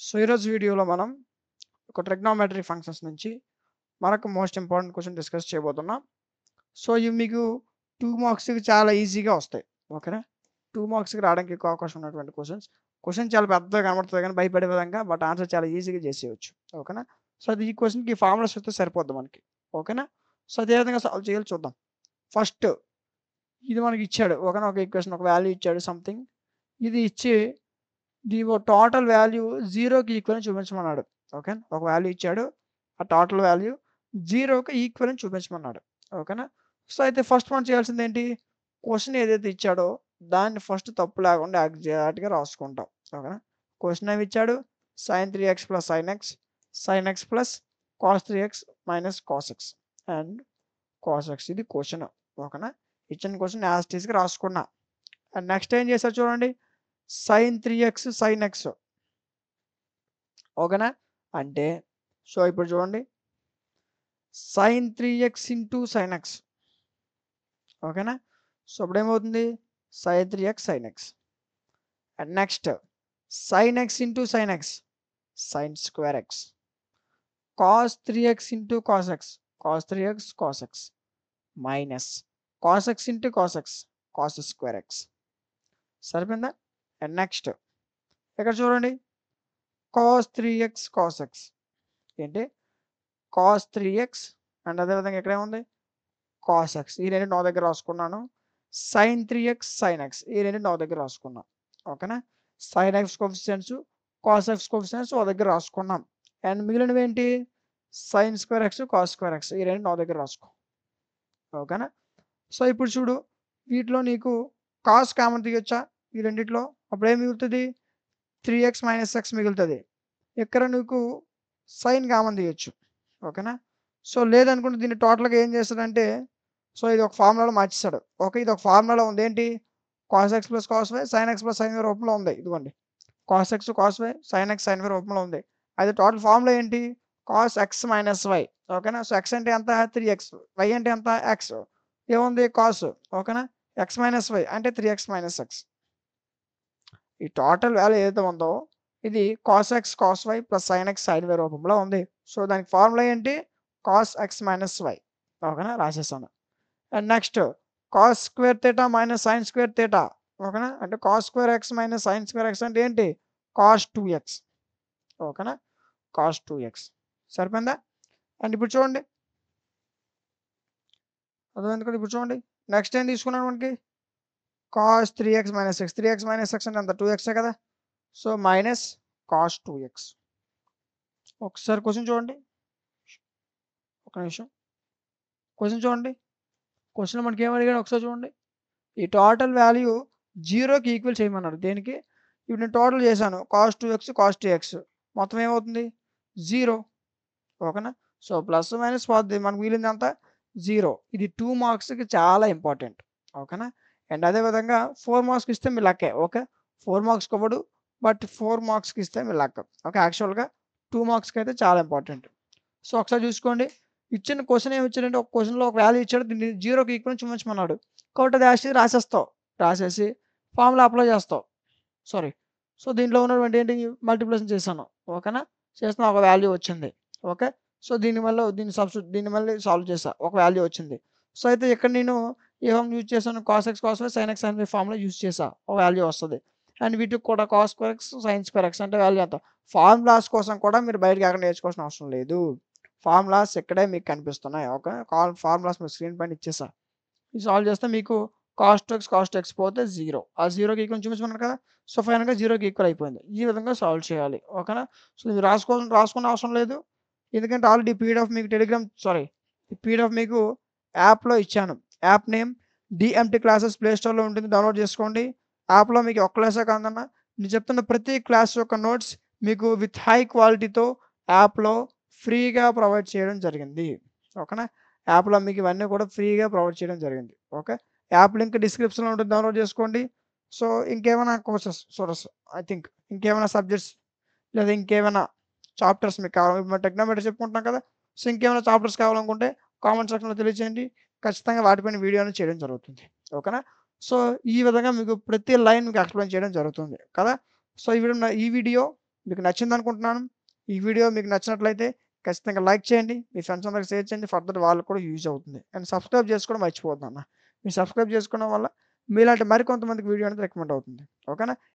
So, ఈరోజు వీడియోలో మనం ఒక ట్రిగ్నోమెట్రీ ఫంక్షన్స్ నుంచి మనకు మోస్ట్ ఇంపార్టెంట్ క్వెషన్ డిస్కస్ చేయబోతున్నాం. సో, ఇవి మీకు 2 మార్క్స్‌కి చాలా ఈజీగా వస్తాయి. ఓకేనా? 2 మార్క్స్‌కి రావడానికి ఎక్కువ అవకాశం ఉన్నటువంటి క్వెషన్స్. క్వెషన్ చాలా పెద్దగా కనబడుతది గానీ భయపడే విధంగా, బట్ ఆన్సర్ చాలా ఈజీగా చేసేయొచ్చు. ఓకేనా? సో, అది ఈ క్వెషన్‌కి ఫార్ములాస్ వస్తే సరిపోద్ది మనకి. ఓకేనా? సో, అదే విధంగా సాల్వ్ చేయాలో చూద్దాం. ఫస్ట్ ఇది మనకి ఇచ్చాడు. ఓకేనా? ఒక ఈక్వేషన్ ఒక వాల్యూ ఇచ్చాడు సంథింగ్. ఇది ఇచ్చి టోటల్ వాల్యూ 0కి ఈక్వల్ చూపించమన్నాడు. ఓకేనా? ఒక వాల్యూ ఇచ్చాడు. ఆ టోటల్ వాల్యూ 0కి ఈక్వల్ చూపించమన్నాడు. ఓకేనా? సో, అయితే ఫస్ట్ మనం చేయాల్సిందేంటి? క్వెషన్ ఏదైతే ఇచ్చాడో దాన్ని ఫస్ట్ తప్పు లేకుండా ఎగ్జాక్ట్‌గా రాసుకుంటాం. ఓకేనా? క్వెషన్ ఏమి ఇచ్చాడు? sin 3x + sin x, sin x + cos 3x - cos x and cos x ఇది క్వెషన్. ఓకేనా? ఇచ్చిన క్వెషన్ యాజ్ ఇట్ ఈస్‌గా రాసుకున్నా. అండ్ నెక్స్ట్ ఏం చేశారు చూడండి. sin 3x sin x ఓకేనా? అంటే సో, ఇప్పుడు చూడండి sin 3x into sin x ఓకేనా? సో, ఇప్పుడేమవుతుంది sin 3x sin x and next sin x into sin x sin square x cos 3x into cos x cos 3x cos x minus cos x into cos x cos square x సరిపోయిందా? And next ఇక్కడ చూడండి cos 3x cos x ఏంటి cos 3x and అదేవిధంగా ఇక్కడ ఏముంది cos x ఈ రెండు నా దగ్గర రాసుకున్నాను. sin 3x sin x ఈ రెండు నా దగ్గర రాసుకున్నాం. ఓకేనా? sin x coefficients cos x coefficients నా దగ్గర రాసుకున్నాం. అండ్ మిగిలినవి ఏంటి sin square x cos square x ఈ రెండు నా దగ్గర రాసుకో. ఓకేనా? సో, ఇప్పుడు చూడు వీటిలో నీకు cos కామన్ తీయొచ్చా ఈ రెండిట్లో? అప్పుడు ఏం మిగులుతుంది 3x - x మిగులుతుంది. ఇక్కడ నీకు sin కామన్ తీయొచ్చు. ఓకేనా? సో, లేదనుకుంటే దీన్ని టోటల్‌గా ఏం చేస్తాడంటే సో, ఇది ఒక ఫార్ములాలో మార్చేసాడు. ఓకే. ఇది ఒక ఫార్ములాలో ఉంది. ఏంటి cos x + cos y sin x + sin y రూపంలో ఉంది. ఇదిగోండి cos x cos y sin x sin y రూపంలో ఉంది. అయితే టోటల్ ఫార్ములా ఏంటి cos x - y ఓకేనా? సో, x అంటే ఎంత 3x y అంటే ఎంత x ఏముంది cos ఓకేనా? x - y అంటే 3x - x ఈ టోటల్ వాల్యూ ఏదైతే ఉందో ఇది cos x cos y + sin x sin y రూపంలో ఉంది. సో, దానికి ఫార్ములా ఏంటి cos x - y ఓకేనా? రాసేసాను. And next cos square theta - sin square theta ఓకేనా? అంటే cos square x - sin square x అంటే ఏంటి cos 2x ఓకేనా? cos 2x సరిపోయిందా? అండ్ ఇప్పుడు చూడండి అర్థమైంది కదా? ఇప్పుడు చూడండి నెక్స్ట్ ఏం తీసుకున్నాను మనకి cos 3x - x 3x - x అంటే అంత 2x కదా? సో, మైనస్ cos 2x ఒకసారి క్వశ్చన్ చూడండి. ఒక నిమిషం క్వశ్చన్ చూడండి. క్వశ్చన్‌లో మనకి ఏం అడిగాడు ఒకసారి చూడండి. ఈ టోటల్ వాల్యూ 0కి ఈక్వల్ చేయమన్నాడు. దేనికి? ఇప్పుడు నేను టోటల్ చేశాను. cos 2x cos 2x మొత్తం ఏమవుతుంది 0 ఓకేనా? సో, ప్లస్ మైనస్ పోద్ది. మనకు మిగిలింది ఎంత 0 ఇది 2 మార్క్స్‌కి చాలా ఇంపార్టెంట్. ఓకేనా? అండ్ అదే విధంగా 4 మార్క్స్‌కి ఇస్తే మీ లక్కే. ఓకే. 4 మార్క్స్‌కి ఇవ్వడు. బట్ 4 మార్క్స్‌కి ఇస్తే మీ లక్. ఓకే. యాక్చువల్‌గా 2 మార్క్స్‌కి అయితే చాలా ఇంపార్టెంట్. సో, ఒకసారి చూసుకోండి. ఇచ్చిన క్వెషన్ ఏమి ఇచ్చాడంటే ఒక క్వెషన్‌లో ఒక వాల్యూ ఇచ్చాడు. దీన్ని 0కి ఈక్వల్ చూపించమన్నాడు. కాబట్టి అది యాస్ టీజ్ రాసేస్తావు. రాసేసి ఫార్ములా అప్లై చేస్తావు. సారీ. సో, దీంట్లో ఉన్నటువంటి ఏంటి మల్టిప్లికేషన్ చేశాను. ఓకేనా? చేసిన ఒక వాల్యూ వచ్చింది. ఓకే. సో, దీన్ని మళ్ళీ సాల్వ్ చేశా. ఒక వాల్యూ వచ్చింది. సో, అయితే ఇక్కడ నేను ఏ ఫార్ములా యూజ్ చేశాను cos x cos y sin x sin y formula use చేశా. ఒక వాల్యూ వస్తది. అండ్ వీటికి కూడా cos square x sin square x అంటే వాల్యూ ఎంత? ఫార్ములాస్ కోసం కూడా మీరు బయటకి ఎక్కడ నేర్చుకోవాల్సిన అవసరం లేదు. ఫార్ములాస్ ఇక్కడే మీకు కనిపిస్తున్నాయి. ఓకే. ఫార్ములాస్ మీకు స్క్రీన్ పైన ఇచ్చేసా. ఇది సాల్వ్ చేస్తే మీకు cos 2x పోతే 0 ఆ 0కి ఈక్వల్ చూపించమన్నారు కదా? సో, ఫైనల్‌గా 0కి ఈక్వల్ అయిపోయింది. ఈ విధంగా సాల్వ్ చేయాలి. ఓకేనా? సో, ఇది రాసుకునే అవసరం లేదు. ఎందుకంటే ఆల్రెడీ పీడిఎఫ్ మీకు పీడిఎఫ్ మీకు యాప్‌లో ఇచ్చాను. యాప్ నేమ్ డీఎంటీ క్లాసెస్ ప్లే స్టోర్‌లో ఉంటుంది. డౌన్‌లోడ్ చేసుకోండి. యాప్‌లో మీకు ఒక్క క్లాసే కాదన్నా నేను చెప్తున్న ప్రతి క్లాస్ యొక్క నోట్స్ మీకు విత్ హై క్వాలిటీతో యాప్‌లో ఫ్రీగా ప్రొవైడ్ చేయడం జరిగింది. ఓకేనా? యాప్‌లో మీకు ఇవన్నీ కూడా ఫ్రీగా ప్రొవైడ్ చేయడం జరిగింది. ఓకే. యాప్ లింక్ డిస్క్రిప్షన్‌లో ఉంటుంది. డౌన్‌లోడ్ చేసుకోండి. సో, ఇంకేమైనా కోర్సెస్ ఐ థింక్ ఇంకేమైనా సబ్జెక్ట్స్ లేదా ఇంకేమైనా చాప్టర్స్ మీకు కావాలి. ఇప్పుడు టెక్నోమెట్రీ చెప్పుకుంటున్నాం కదా! సో, ఇంకేమైనా చాప్టర్స్ కావాలనుకుంటే కామెంట్ సెక్షన్‌లో తెలియజేయండి. ఖచ్చితంగా వాటిపైన వీడియో అనేది చేయడం జరుగుతుంది. ఓకేనా? సో, ఈ విధంగా మీకు ప్రతి లైన్ మీకు ఎక్స్‌ప్లెయిన్ చేయడం జరుగుతుంది కదా! సో, ఈ వీడియో మీకు నచ్చింది అనుకుంటున్నాను. ఈ వీడియో మీకు నచ్చినట్లయితే ఖచ్చితంగా లైక్ చేయండి. మీ ఫ్రెండ్స్ అందరికి షేర్ చేయండి. ఫర్దర్ వాళ్ళకి కూడా యూజ్ అవుతుంది. అండ్ సబ్స్క్రైబ్ చేసుకోవడం మర్చిపోవద్దన్న. మీరు సబ్స్క్రైబ్ చేసుకోవడం వల్ల మీలాంటి మరికొంతమందికి వీడియో అనేది రికమెండ్ అవుతుంది. ఓకేనా?